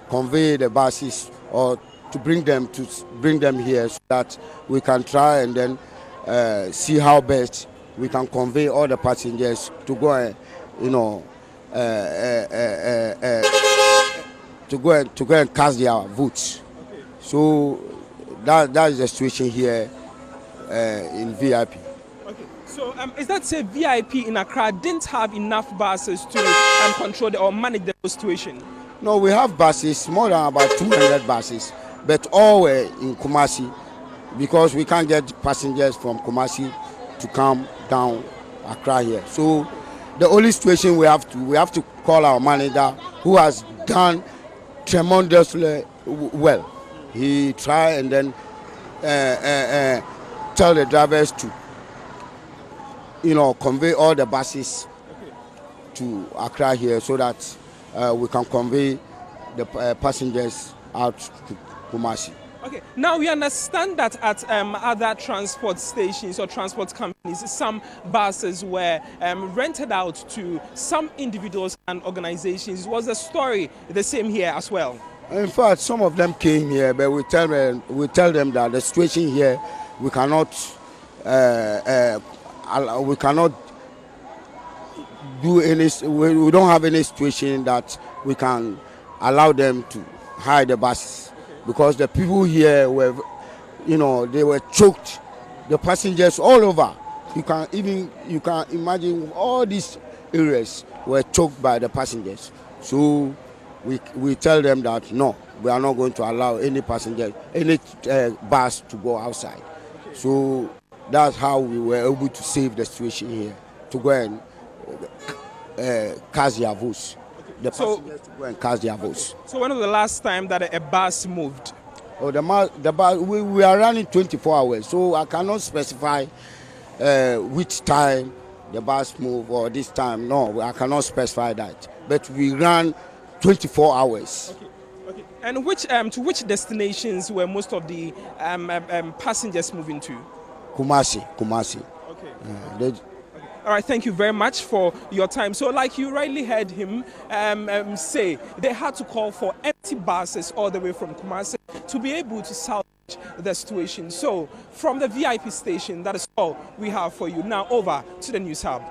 convey the buses or to bring them here so that we can try and then see how best we can convey all the passengers to go and to go and cast their votes. Okay. So that is the situation here in VIP. Okay. So is that say VIP in Accra didn't have enough buses to control or manage the situation? No, we have buses, more than about 200 buses, but all were in Kumasi because we can't get passengers from Kumasi to come down Accra here. So the only situation we have to call our manager, who has done tremendously well. He try and then tell the drivers to convey all the buses to Accra here so that we can convey the passengers out to Kumasi. Okay, now we understand that at other transport stations or transport companies, some buses were rented out to some individuals and organizations. Was the story the same here as well? In fact, some of them came here, but we tell them that the situation here, we cannot do any. We don't have any situation that we can allow them to hire the buses. Because the people here were, they were choked. The passengers all over. You can imagine all these areas were choked by the passengers. So we tell them that no, we are not going to allow any passenger, any bus to go outside. So that's how we were able to save the situation here, to go and cast their votes. The passengers to go and cast their votes. So when was the last time that a bus moved? Oh, the bus, we are running 24 hours, so I cannot specify which time the bus move or this time. No, I cannot specify that. But we run 24 hours. Okay. And to which destinations were most of the passengers moving to? Kumasi. Okay. All right, thank you very much for your time. So like you rightly heard him say, they had to call for empty buses all the way from Kumasi to be able to salvage the situation. So from the VIP station, that is all we have for you. Now over to the News Hub.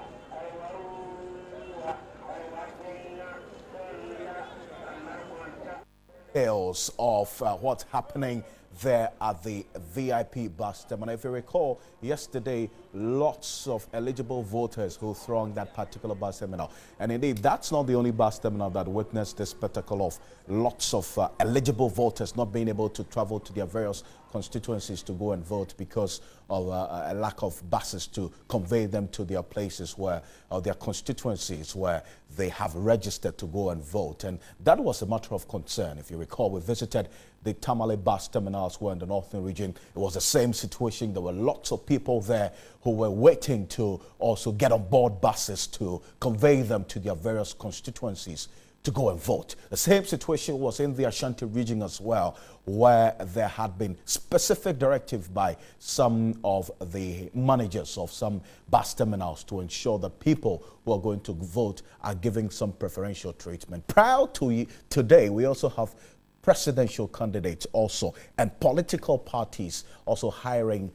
Details of what's happening there at the VIP bus terminal. If you recall, yesterday, lots of eligible voters who thronged that particular bus terminal. And indeed, that's not the only bus terminal that witnessed this spectacle of lots of eligible voters not being able to travel to their various constituencies to go and vote because of a lack of buses to convey them to their places where, their constituencies where they have registered to go and vote. And that was a matter of concern. If you recall, we visited the Tamale bus terminals were in the northern region. It was the same situation. There were lots of people there who were waiting to also get on board buses to convey them to their various constituencies to go and vote. The same situation was in the Ashanti region as well, where there had been specific directive by some of the managers of some bus terminals to ensure that people who are going to vote are given some preferential treatment. Prior to today, we also have presidential candidates also and political parties also hiring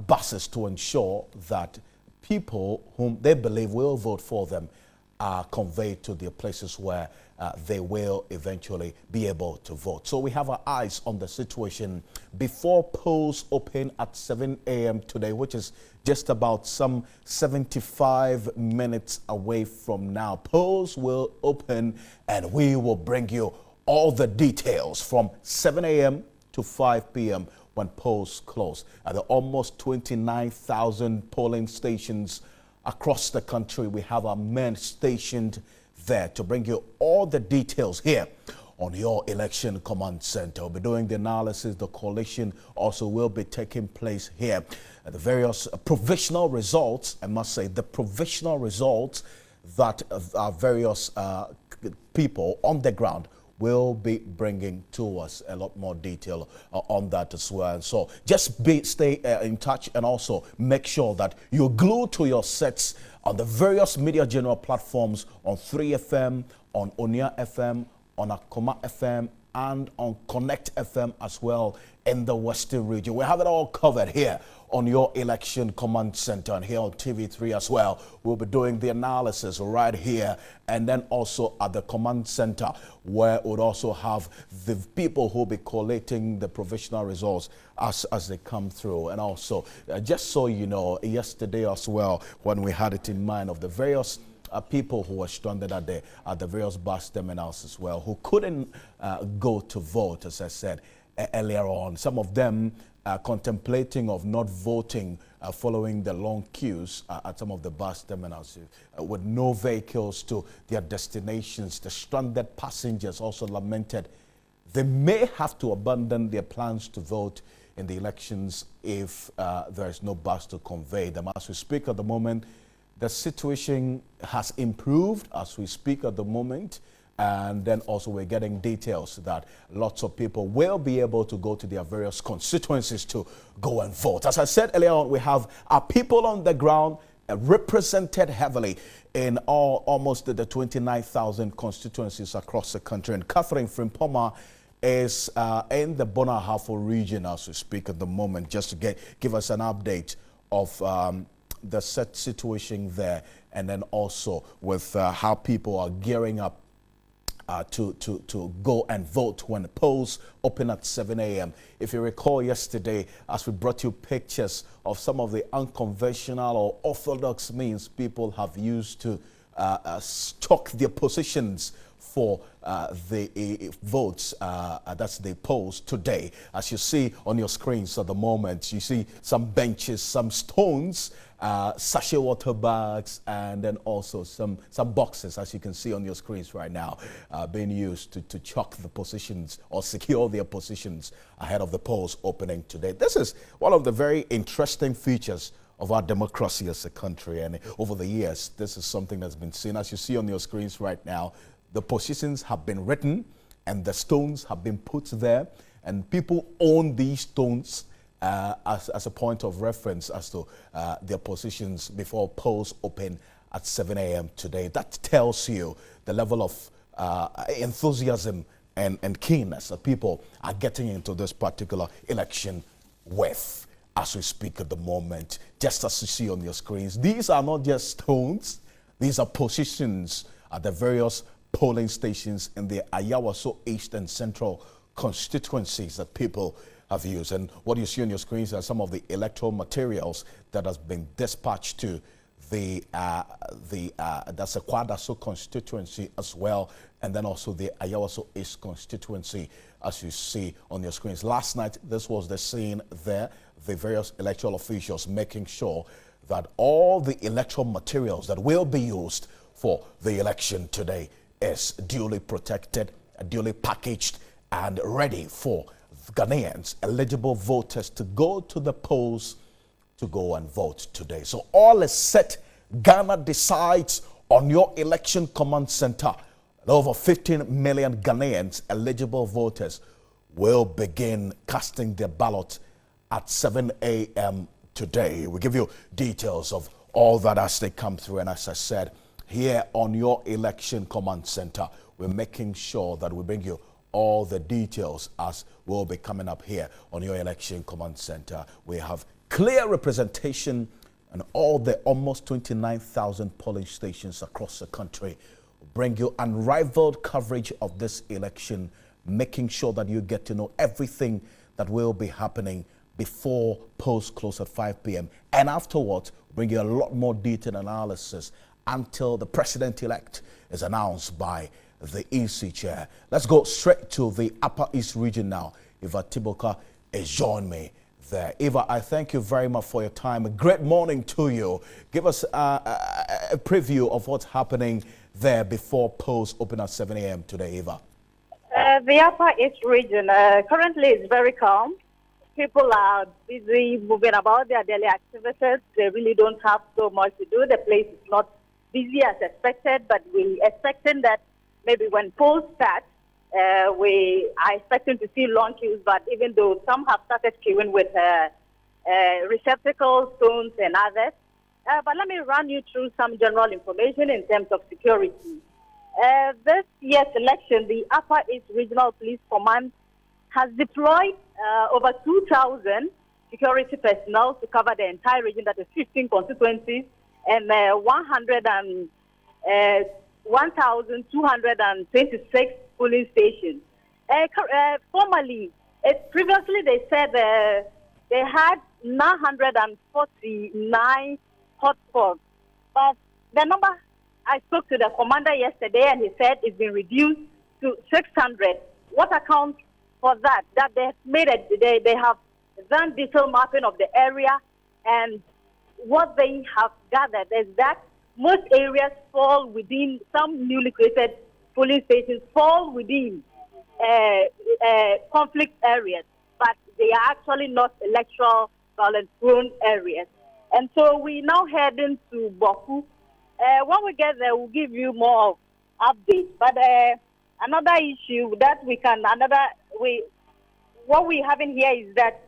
buses to ensure that people whom they believe will vote for them are conveyed to their places where they will eventually be able to vote. So we have our eyes on the situation before polls open at 7 a.m. today, which is just about some 75 minutes away from now. Polls will open and we will bring you all the details from 7 a.m. to 5 p.m. when polls close. At the almost 29,000 polling stations across the country, we have our men stationed there to bring you all the details here on your election command center. We'll be doing the analysis. The coalition also will be taking place here. The various provisional results, I must say, the provisional results that our various people on the ground will be bringing to us a lot more detail on that as well. So just stay in touch and also make sure that you're glued to your sets on the various media general platforms on 3FM, on Onia FM, on Akoma FM and on Connect FM as well in the Western region. We have it all covered here on your election command center and here on TV3 as well. We'll be doing the analysis right here and then also at the command center where we'll also have the people who will be collating the provisional results as they come through. And also, just so you know, yesterday as well, when we had it in mind of the various people who were stranded at the various bus terminals as well, who couldn't go to vote, as I said earlier on. Some of them contemplating of not voting following the long queues at some of the bus terminals with no vehicles to their destinations. The stranded passengers also lamented they may have to abandon their plans to vote in the elections if there is no bus to convey them. As we speak at the moment, the situation has improved as we speak at the moment, and then also we're getting details that lots of people will be able to go to their various constituencies to go and vote. As I said earlier on, we have our people on the ground represented heavily in almost the 29,000 constituencies across the country. And Catherine Frimpoma is in the Bonahafo region as we speak at the moment, just to give us an update of the set situation there, and then also with how people are gearing up to go and vote when the polls open at 7 a.m. If you recall yesterday, as we brought you pictures of some of the unconventional or orthodox means people have used to stock their positions for the votes, that's the polls today. As you see on your screens at the moment, you see some benches, some stones, sachet water bags, and then also some boxes, as you can see on your screens right now, being used to chalk the positions or secure their positions ahead of the polls opening today. This is one of the very interesting features of our democracy as a country, and over the years, this is something that's been seen. As you see on your screens right now, the positions have been written and the stones have been put there, and people own these stones as a point of reference as to their positions before polls open at 7 a.m. today. That tells you the level of enthusiasm and keenness that people are getting into this particular election with as we speak at the moment. Just as you see on your screens, these are not just stones, these are positions at the various polling stations in the Ayawaso East and Central constituencies that people have used. And what you see on your screens are some of the electoral materials that has been dispatched to that's a Kwadaso constituency as well, and then also the Ayawaso East constituency, as you see on your screens. Last night, this was the scene there, the various electoral officials making sure that all the electoral materials that will be used for the election today is duly protected, duly packaged, and ready for Ghanaians, eligible voters, to go to the polls to go and vote today. So all is set. Ghana decides on your election command center. Over 15 million Ghanaians, eligible voters, will begin casting their ballot at 7 a.m. today. We give you details of all that as they come through. And as I said, here on your election command center, we're making sure that we bring you all the details as will be coming up here on your election command center. We have clear representation and all the almost 29,000 polling stations across the country. We'll bring you unrivaled coverage of this election, making sure that you get to know everything that will be happening before polls close at 5 p.m. And afterwards, bring you a lot more detailed analysis until the president-elect is announced by the EC chair. Let's go straight to the Upper East region now. Eva Tiboka is joining me there. Eva, I thank you very much for your time. A great morning to you. Give us a preview of what's happening there before polls open at 7 a.m. today, Eva. The Upper East region currently is very calm. People are busy moving about their daily activities. They really don't have so much to do. The place is not busy as expected, but we're expecting that maybe when polls start, we are expecting to see long queues, but even though some have started queuing with receptacles, stones, and others. But let me run you through some general information in terms of security. This year's election, the Upper East Regional Police Command has deployed over 2,000 security personnel to cover the entire region, that is 15 constituencies, and 1,226 polling stations. Formerly, previously they said they had 949 hotspots, but the number, I spoke to the commander yesterday and he said it's been reduced to 600. What accounts for that? That they have made they have done detailed mapping of the area, and what they have gathered is that most areas fall within, some newly created polling stations fall within conflict areas, but they are actually not electoral violence prone areas. And so we now heading to Boku. When we get there, we'll give you more updates. But another issue that what we have in here is that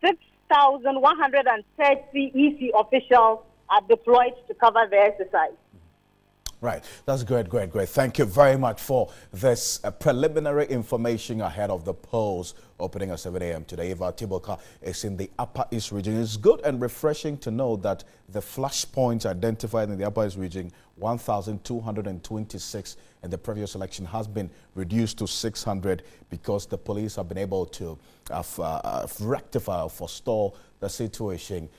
6,130 EC officials are deployed to cover the exercise. Right, that's great. Thank you very much for this preliminary information ahead of the polls opening at 7 a.m. today. Eva Tiboka is in the Upper East region. It's good and refreshing to know that the flashpoints identified in the Upper East region, 1,226 in the previous election, has been reduced to 600 because the police have been able to rectify or forestall the situation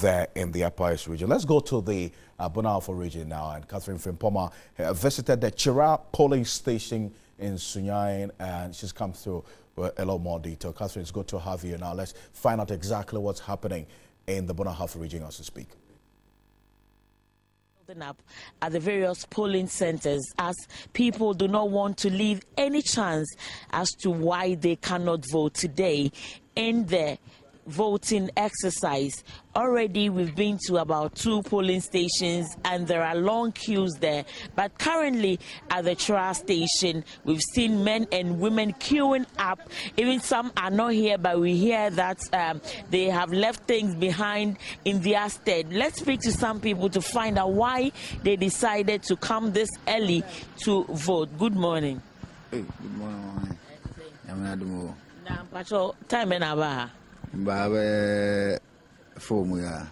there in the Upper East region. Let's go to the Bonalfo region now, and Catherine Frimpoma visited the Chira polling station in Sunyain, and she's come through with a lot more detail. Catherine, it's good to have you now. Let's find out exactly what's happening in the Bonalfo region as we speak. Up at the various polling centers, as people do not want to leave any chance as to why they cannot vote today in the voting exercise. Already we've been to about 2 polling stations and there are long queues there, but currently at the Chira station we've seen men and women queuing up. Even some are not here, but we hear that they have left things behind in their stead. Let's speak to some people to find out why they decided to come this early to vote. Good morning. Hey, good morning. Now, Pacho, time in Abaha. Babe, formula.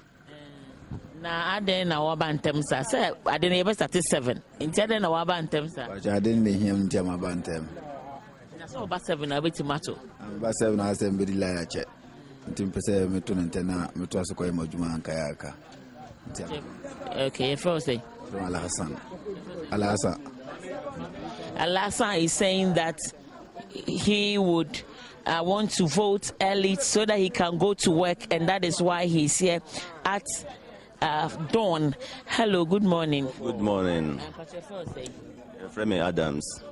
Na ade na wabantem sa say ade na ebe 37 nti ade na wabantem sa But I didn't hear him tell my bantem. na so ba 7 na betimato Ba 7 na sem bedi la che. Ntim pese me to ntena me to asoko e majuma anka yaka. Okay, first say Al Hassan is saying that he would want to vote early so that he can go to work, and that is why he's here at dawn. Hello, good morning. Good morning. Frame Adams.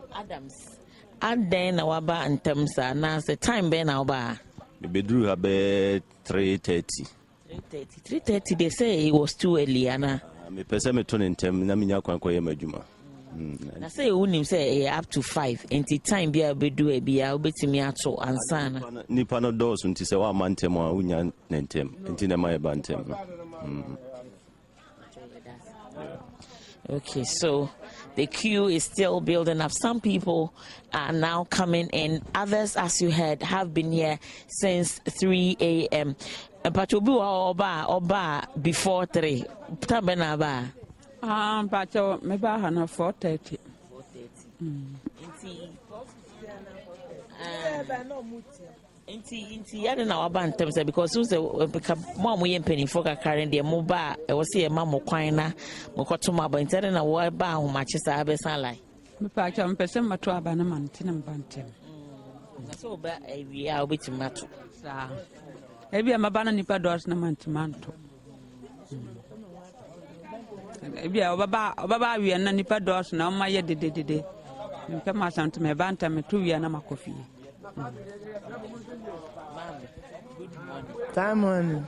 And then our bar and Temsa, now the time ben our bar. We drew about 3:30. 3:30, they say it was too early, Anna. Me pese me turn in tem na minya kwankwa ye madwuma. Na say unim say up to 5 enti time bia obedu e bia obetimi ato ansana nipa no dos nti se wa mantem a unya nentem enti na mai bantem. Okay, so the queue is still building up. Some people are now coming in. Others, as you heard, have been here since 3 a.m. But you be oba before 3. Tambena ba. But maybe I have 4:30. Inti yada na waba ntem say because who's the mo mo yempeni for kakaren de mo ba e wo se e ma mo kwan na mo koto ma ba inti na wo ba ho ma che sa be san lai Me pa cha mpese mato aba na man tinam bantem. So ba e wi a obeti mato Sa e bia mabana nipa dos na man timanto. E bia obaba wi na nipa dos na ma ye dededede. Mpe ma santo me banta me tu wi na makofi. Time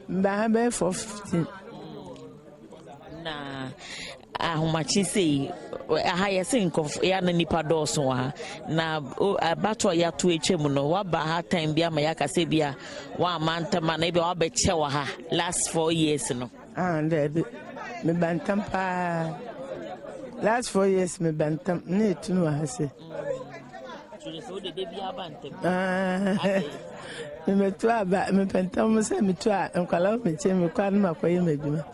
Babe for 15. Na ahomachi sei aha yesi nkof ya na nipa dɔɔso ha na abato ya to etwem no wa ba ha time bia ma ya kase bia wa amantama na bia wa be che wa ha last 4 years no And me bantam pa Last 4 years, me bantam, need to know, I say. Me twa ba me pentam say me twa nkala me che me kwa na makoye meduma.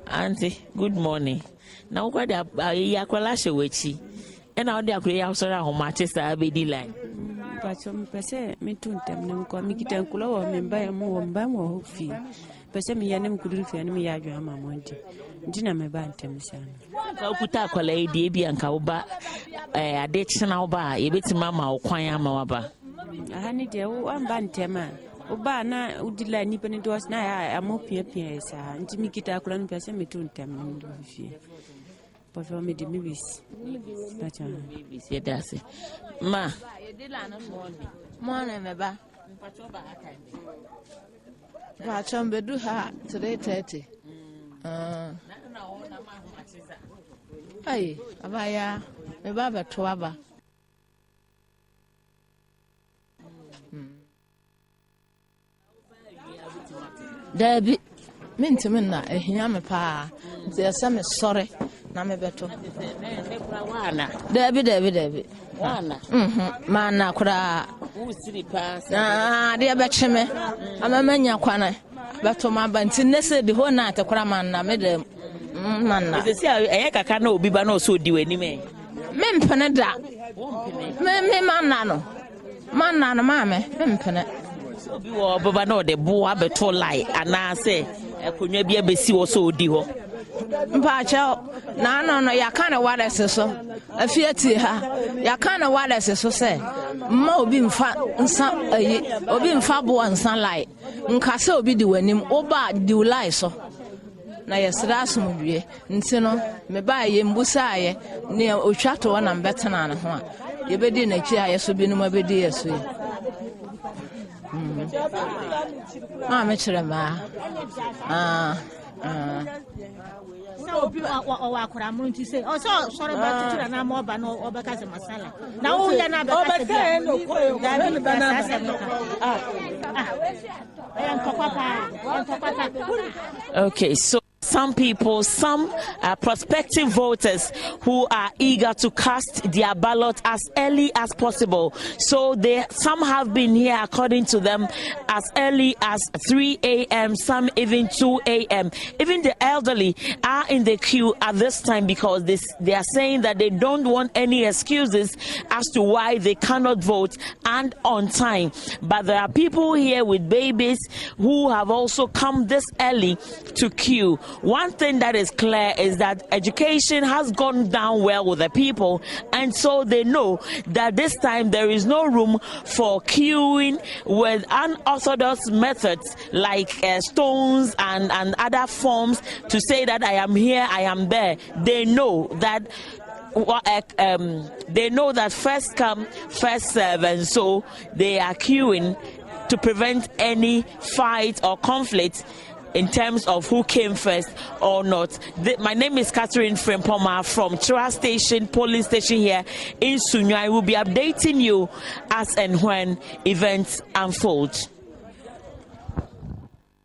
Auntie, good morning. Now what ya kwala shewechi. E na odi akure ya sori ahomache sa be di line. Pacho me pese me tuntem ne ko mi kitan kula wo me ba mo wo mba mo fi. Pese me ya ne mkuduru fi ne me ya adwa ma monti. Ndina me ba ntem sana. Ka okuta akwala e die bi anka wo ba ade chena wo ba ye betima ma wo kwan ama wa ba. Aha ni de wo amba ntema. Oba na udila ni pene dos na ya amopia pia sa. Nti mi kita kula no pese me tuntem ne ndo fi. Pofo me di mi bis. Pacho. Bis ye dase. Ma. Morning, me ba. Pacho bedu ha 3:30. Hey, abaya, me ba beto aba. Dabi, minti na ehia me pa. Nti esa me sore na me beto. Dabi. Wana. Mana kura. Usiri pass. De be cheme. Amamanya kwana. Beto ma banti nese di ho na te kura man na me de man na. Ese si eye kaka na obi ba na so di wani me. Me mpene da. Me man na no. Man na no ma me mpene. Obi wo baba na de bo abeto lai ana se ekonwa bi abesi wo so di ho. Mpacha na no ya kana wada seso afiati ha ya kana wada seso se ma obi mfa nsa ayi obi mfa bo nsa lai nka se obi di wanim oba di lai so na yesra asomdwe nti no me ba ye mbusa ye ne otwato na mbetena ne ho a ye bedi na chi aye so bi no ma bedi yeso ye me chere ma obi o akura mu nti say o so sorry ba tutura na mo ba no obeka se masala na wo ya na ba ka se no koyo ba na Okay, so some people, some prospective voters who are eager to cast their ballot as early as possible. So some have been here, according to them, as early as 3 a.m., some even 2 a.m. Even the elderly are in the queue at this time because they are saying that they don't want any excuses as to why they cannot vote and on time. But there are people here with babies who have also come this early to queue. One thing that is clear is that education has gone down well with the people, and so they know that this time there is no room for queuing with unorthodox methods like stones and other forms to say that I am here, I am there. They know that first come, first serve, and so they are queuing to prevent any fight or conflict in terms of who came first or not. My name is Catherine Frempoma from Chira Station, polling station here in Sunyani. I will be updating you as and when events unfold.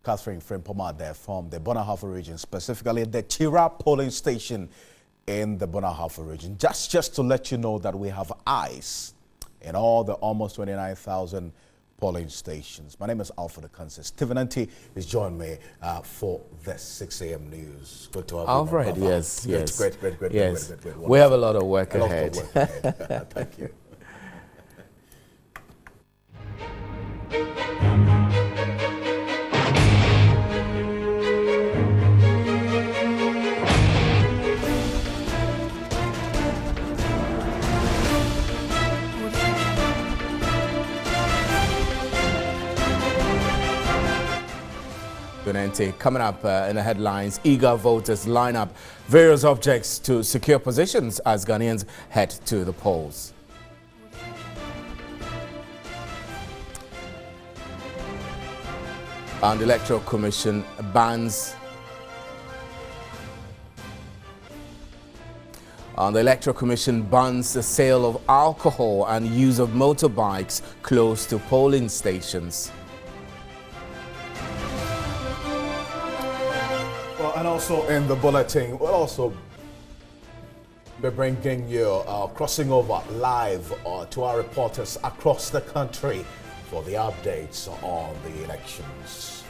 Catherine Frempoma there from the Bonahafo region, specifically the Chira polling station in the Bonahafo region. Just to let you know that we have eyes in all the almost 29,000 polling stations. My name is Alfred Akanse. Stephen Anti is joining me for the 6 a.m. news. Good to have you, Alfred, yes. Great. Yes. We have a lot of work ahead. Thank you. Coming up in the headlines, eager voters line up various objects to secure positions as Ghanaians head to the polls. And the Electoral Commission bans the sale of alcohol and use of motorbikes close to polling stations. And also in the bulletin, we'll also be bringing you crossing over live to our reporters across the country for the updates on the elections.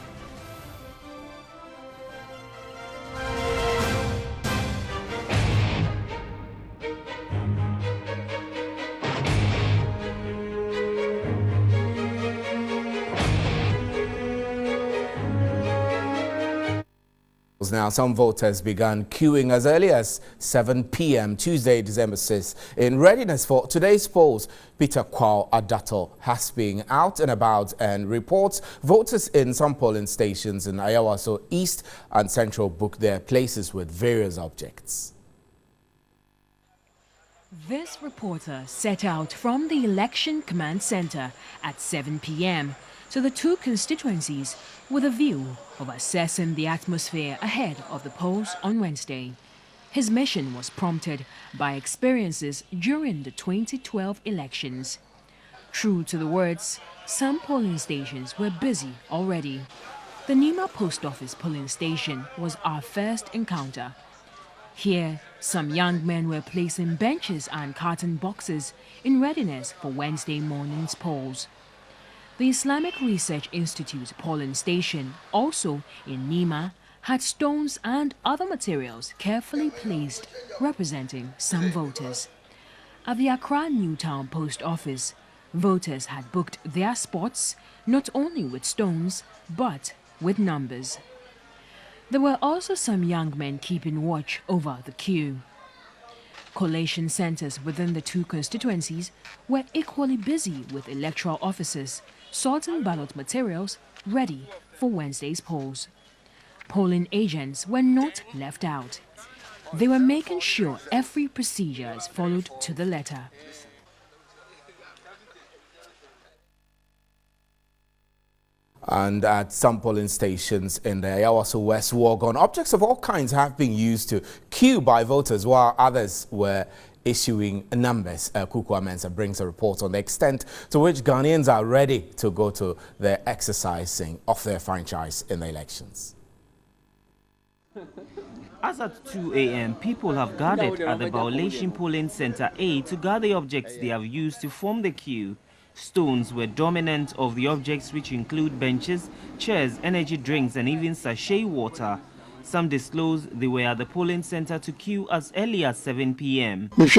Now, some voters began queuing as early as 7 p.m. Tuesday, December 6th. In readiness for today's polls, Peter Kwao Adato has been out and about and reports voters in some polling stations in Ayawaso East and Central booked their places with various objects. This reporter set out from the Election Command Center at 7 p.m. to the two constituencies with a view of assessing the atmosphere ahead of the polls on Wednesday. His mission was prompted by experiences during the 2012 elections. True to the words, some polling stations were busy already. The Nima Post Office polling station was our first encounter. Here, some young men were placing benches and carton boxes in readiness for Wednesday morning's polls. The Islamic Research Institute polling station, also in Nima, had stones and other materials carefully placed, representing some voters. At the Accra Newtown Post Office, voters had booked their spots not only with stones, but with numbers. There were also some young men keeping watch over the queue. Collation centers within the two constituencies were equally busy with electoral officers sorting ballot materials ready for Wednesday's polls. Polling agents were not left out. They were making sure every procedure is followed to the letter. And at some polling stations in the Ayawaso West Wogon, objects of all kinds have been used to queue by voters, while others were issuing numbers. Kuku Amensa brings a report on the extent to which Ghanaians are ready to go to the exercising of their franchise in the elections. As at 2 a.m., people have gathered at the Violation Polling Center A to gather objects they have used to form the queue. Stones were dominant of the objects, which include benches, chairs, energy drinks, and even sachet water. Some disclosed they were at the polling center to queue as early as 7 p.m. First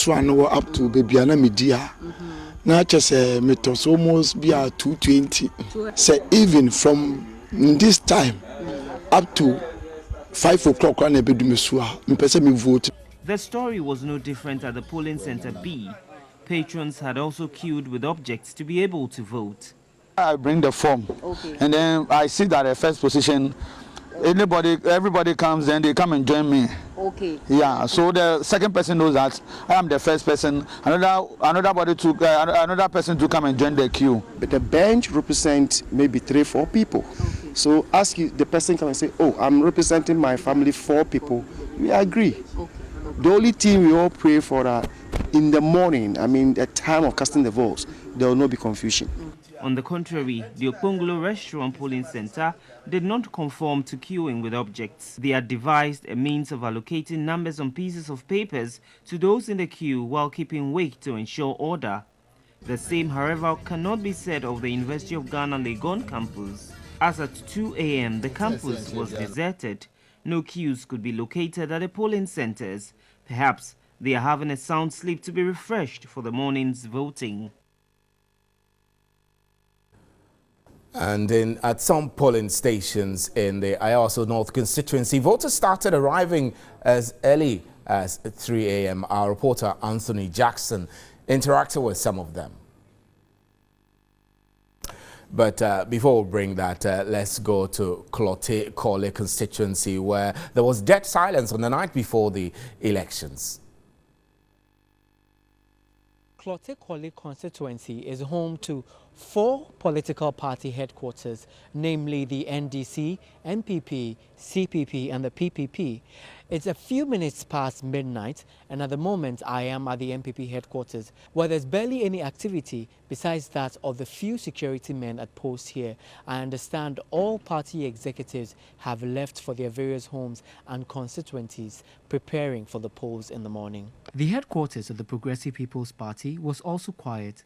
one up to baby na media. Now just meters almost be at 220. Say even from this time up to 5 o'clock when I be do me vote. The story was no different at the polling center B. Patrons had also queued with objects to be able to vote. I bring the form, and then I see that the first position, everybody comes, then they come and join me. Okay. Yeah. So the second person knows that I am the first person. Another person to come and join the queue. But the bench represents maybe 3-4 people. Okay. So ask you, the person come and say, "Oh, I'm representing my family 4 people." We agree. Okay. The only thing we all pray for that in the morning, I mean, the time of casting the votes, there will not be confusion. On the contrary, the Okpongolo Restaurant Polling Center did not conform to queuing with objects. They had devised a means of allocating numbers on pieces of papers to those in the queue while keeping wake to ensure order. The same, however, cannot be said of the University of Ghana Legon campus. As at 2 a.m., the campus was deserted. No queues could be located at the polling centers. Perhaps they are having a sound sleep to be refreshed for the morning's voting. And at some polling stations in the Ayawaso North constituency, voters started arriving as early as 3 a.m. Our reporter Anthony Jackson interacted with some of them. But before we bring that, let's go to Klote Kole constituency, where there was dead silence on the night before the elections. Klote Kole constituency is home to 4 political party headquarters, namely the NDC, NPP, CPP and the PPP. It's a few minutes past midnight, and at the moment I am at the MPP headquarters, where there's barely any activity besides that of the few security men at post here. I understand all party executives have left for their various homes and constituencies, preparing for the polls in the morning. The headquarters of the Progressive People's Party was also quiet.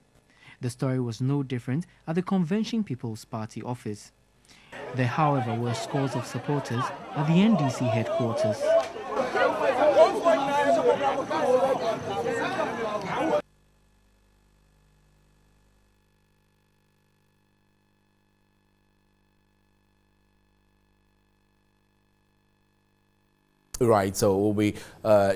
The story was no different at the Convention People's Party office. There, however, were scores of supporters at the NDC headquarters. Right, so we'll be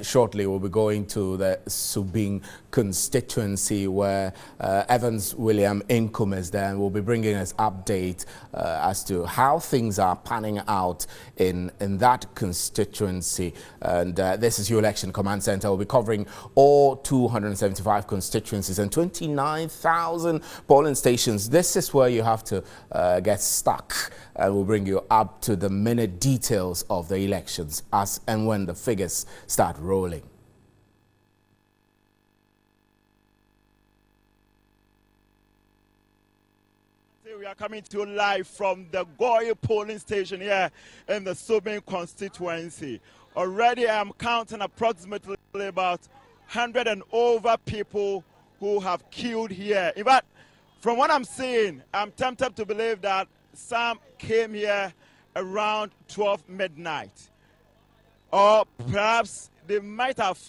shortly we'll be going to the Subing constituency where Evans William Inkum is there, and we'll be bringing us update as to how things are panning out in that constituency. And this is your election command center. We'll be covering all 275 constituencies and 29,000 polling stations. This is where you have to get stuck, and we'll bring you up to the minute details of the elections as and when the figures start rolling. We are coming to you live from the Goy polling station here in the Subing constituency. Already I'm counting approximately about 100 and over people who have queued here. In fact, from what I'm seeing, I'm tempted to believe that some came here around 12 midnight. Or perhaps they might have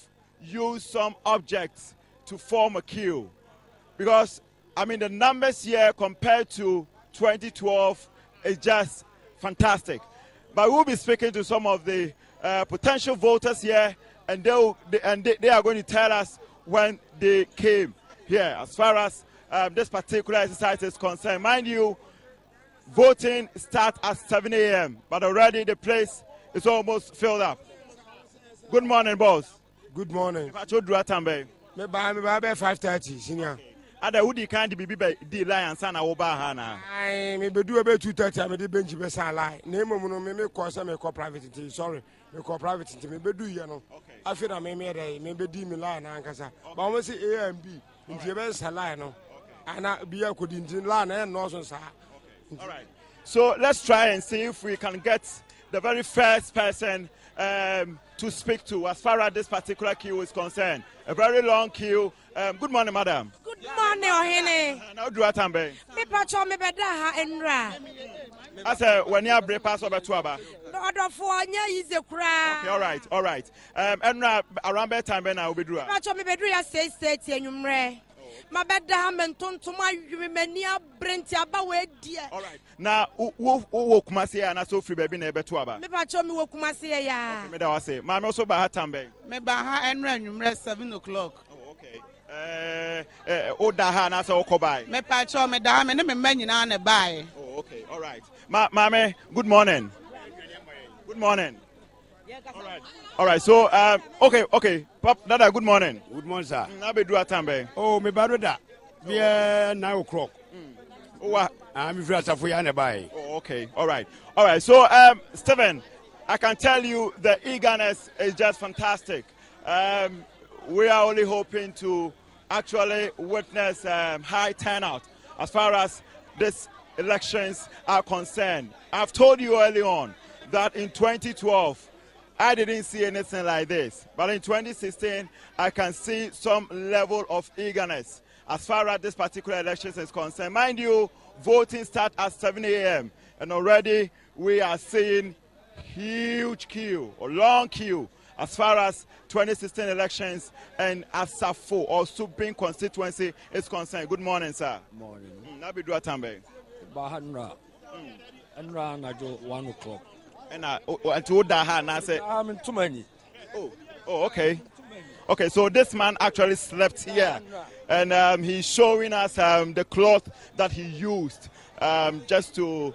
used some objects to form a queue. Because, I mean, the numbers here compared to 2012 is just fantastic. But we'll be speaking to some of the potential voters here, and they are going to tell us when they came here. As far as this particular exercise is concerned, mind you, voting starts at 7 a.m., but already the place is almost filled up. Good morning, boss. Good morning. If I told you what time, me by 5:30, senior. Ada would can't be the lions and our bahana. I may be do about 2:30. I may be bench best lie. Name of me cause me call private. Sorry, me call private. Me be do you know. I feel I may maybe D Milan and Casa. But I want to say A and B in the best lie no. And I be a good in line and Northern Sah. All right. So let's try and see if we can get the very first person to speak to as far as this particular queue is concerned. A very long queue. Good morning, madam. Good morning, Ohene. Now do what I'm saying. Me pacho me beda enra. I said when you break pass over to aba. Order for anya is a cry. Okay, all right. Enra around that time when I will be doing. Pacho me bedru ya say enyumre. My bed and tontoma mania brent aba we dear. All right. Now wo kumasi and so free baby na beto aba. Me pacho me wo kumasi ya. Me da wase. Ma me also ba ha tambe. Me ba ha enra nyumre 7 o'clock. Oh, okay. O da ha na so okobai. Me pacho me da me ne me nyina na bai. Oh, okay. All right. Mame, good morning. Good morning. All right. So, okay. Pop, Dada, good morning. Good morning, sir. Now be do a time. Oh, me bad that. Be 9 o'clock. What? I'm afraid of you and buy. Oh, okay. All right. So, Stephen, I can tell you the eagerness is just fantastic. We are only hoping to actually witness high turnout as far as this elections are concerned. I've told you early on that in 2012, I didn't see anything like this. But in 2016, I can see some level of eagerness as far as this particular election is concerned. Mind you, voting starts at 7 a.m. and already we are seeing huge queue or long queue as far as 2016 elections and Asafo or Subing constituency is concerned. Good morning, sir. Morning. Nabi Dua Tambe. Bahanra. Enra na jo 1 o'clock. And to that I said, I'm too many. Oh, okay. Okay, so this man actually slept here, and he's showing us the cloth that he used just to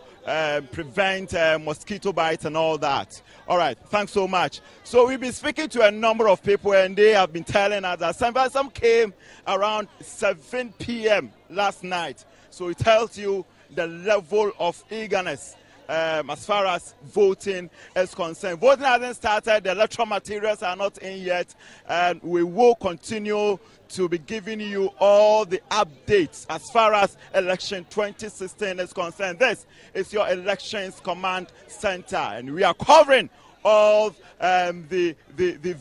prevent mosquito bites and all that. All right, thanks so much. So we've been speaking to a number of people, and they have been telling us that some came around 7 p.m. last night. So it tells you the level of eagerness as far as voting is concerned. Voting hasn't started, the electoral materials are not in yet, and we will continue to be giving you all the updates as far as election 2016 is concerned. This is your Elections Command Center, and we are covering all the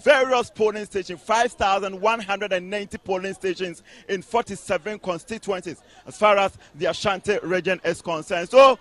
various polling stations, 5,190 polling stations in 47 constituencies as far as the Ashanti region is concerned. So,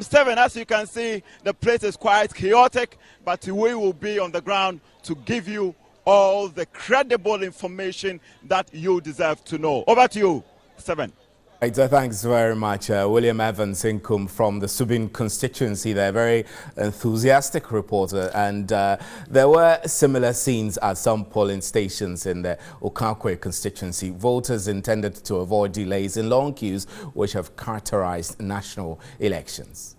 Stephen, as you can see, the place is quite chaotic, but we will be on the ground to give you all the credible information that you deserve to know. Over to you, Stephen. Right, thanks very much, William Evans Inkum from the Subin constituency. They're a very enthusiastic reporter, and there were similar scenes at some polling stations in the Okankwe constituency. Voters intended to avoid delays in long queues which have characterized national elections.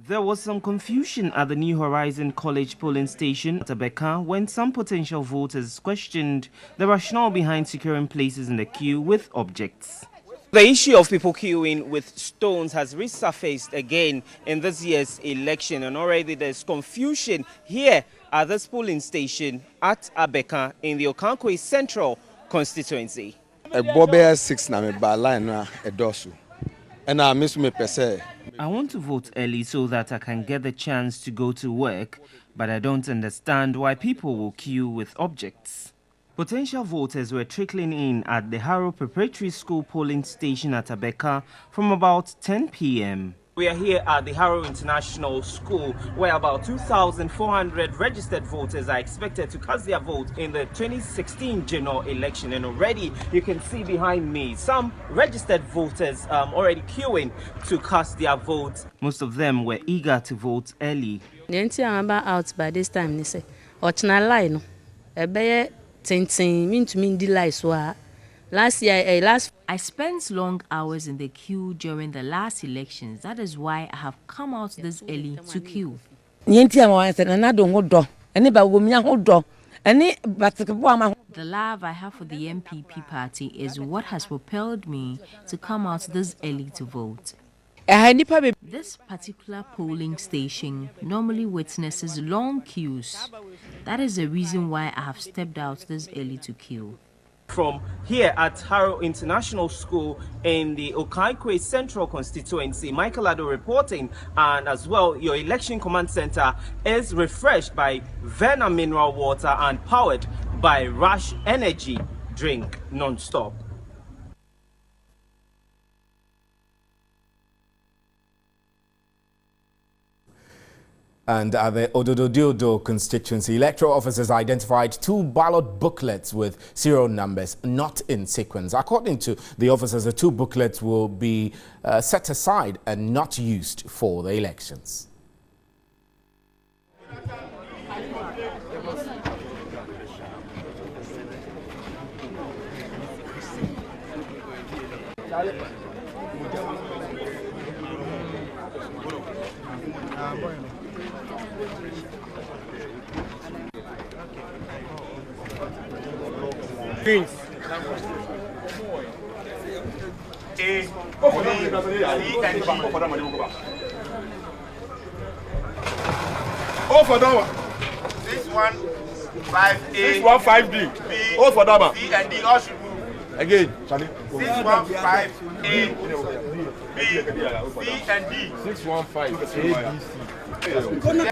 There was some confusion at the New Horizon College polling station at Abeka when some potential voters questioned the rationale behind securing places in the queue with objects. The issue of people queuing with stones has resurfaced again in this year's election, and already there's confusion here at this polling station at Abeka in the Okankwe Central constituency. I want to vote early so that I can get the chance to go to work, but I don't understand why people will queue with objects. Potential voters were trickling in at the Harrow Preparatory School polling station at Abeka from about 10 p.m. We are here at the Harrow International School, where about 2,400 registered voters are expected to cast their vote in the 2016 general election. And already you can see behind me some registered voters already queuing to cast their vote. Most of them were eager to vote early. The entire out by this time, they say, line, a bear tinting mean to mean delight. Last year, I spent long hours in the queue during the last elections. That is why I have come out this early to queue. The love I have for the MPP party is what has propelled me to come out this early to vote. This particular polling station normally witnesses long queues. That is the reason why I have stepped out this early to queue. From here at Harrow International School in the Okankwe Central constituency, Michael Addo reporting, and as well your election command center is refreshed by Verna mineral water and powered by Rush Energy drink non-stop. And at the Odododiodo constituency, electoral officers identified 2 ballot booklets with serial numbers not in sequence. According to the officers, the 2 booklets will be set aside and not used for the elections. Greens. Oh, for that one. 615A. 615B. Oh, for that one. C and D all should move. Again, Charlie. 615A. B. C and D. 615A. B. C.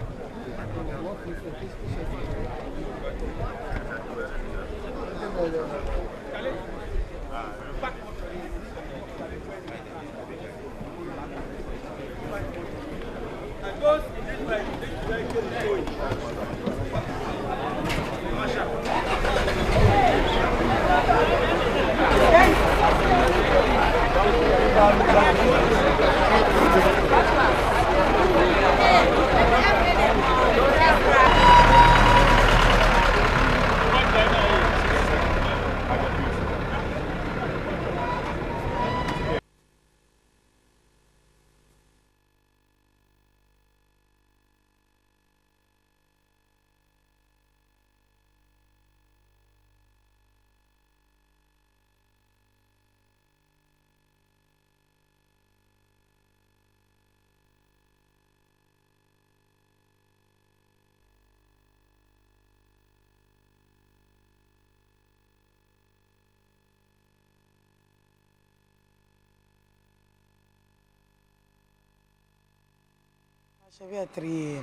3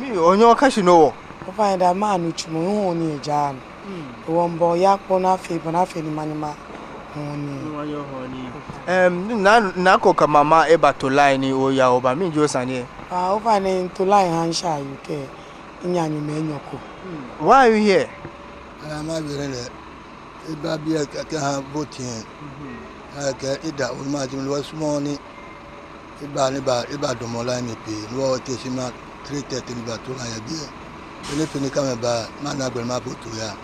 Me onyo kashi no. O find a man which mo oni jan. Won bo yakpo na fe ni manima. Na koka mama eba to line ni o ya oba mi jo sane. O find to line hansha you ke. Inyanyu me nyoko. Why are you here? I'm not very eba bia ka ha voting. Ka ida o ma jim lo small ni eba do mo line pe lo te sima 330 ni ba to line bia. Ele pe ni ka ba ma na gbe ma vote ya.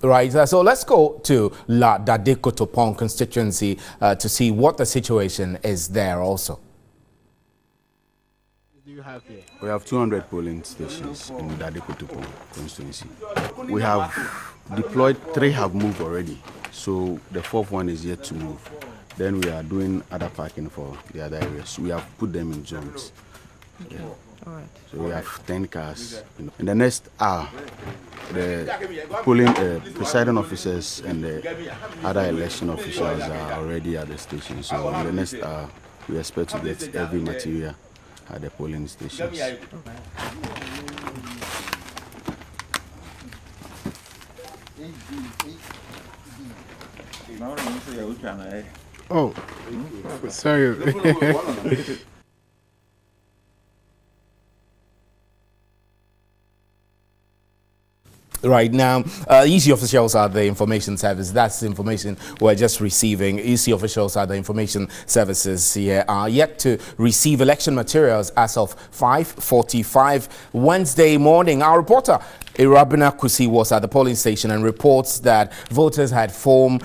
Right, so let's go to La Dadekotopon constituency to see what the situation is there also. Do you have here? We have 200 polling stations in Dadekotopon constituency. We have deployed, 3 have moved already, so the 4th one is yet to move. Then we are doing other parking for the other areas. We have put them in zones. Yeah. All right. So we have 10 cars. In the next hour, the polling presiding officers and the other election officials are already at the station. So in the next hour, we expect to get every material at the polling stations. Oh, sorry. Right now, EC officials are the information service. That's the information we're just receiving. EC officials are the information services here are yet to receive election materials as of 5:45 Wednesday morning. Our reporter Irabina Kusi was at the polling station and reports that voters had formed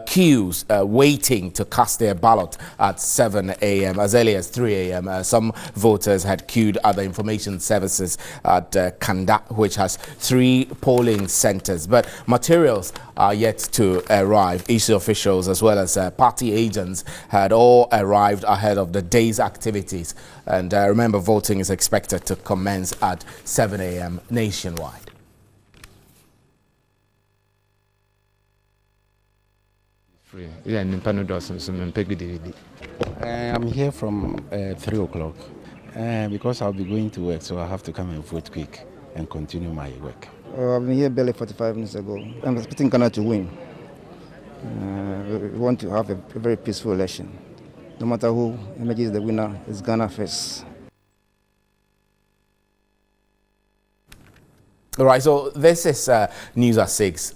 queues waiting to cast their ballot at 7 a.m. as early as 3 a.m. Some voters had queued at the information services at Kanda, which has 3 polling centers. But materials are yet to arrive. EC officials as well as party agents had all arrived ahead of the day's activities. And remember, voting is expected to commence at 7 a.m. nationwide. I'm here from 3 o'clock because I'll be going to work, so I have to come and vote quick and continue my work. I've been here barely 45 minutes ago. I'm expecting Ghana to win. We want to have a very peaceful election. No matter who emerges the winner, it's Ghana first. All right, so this is News at 6.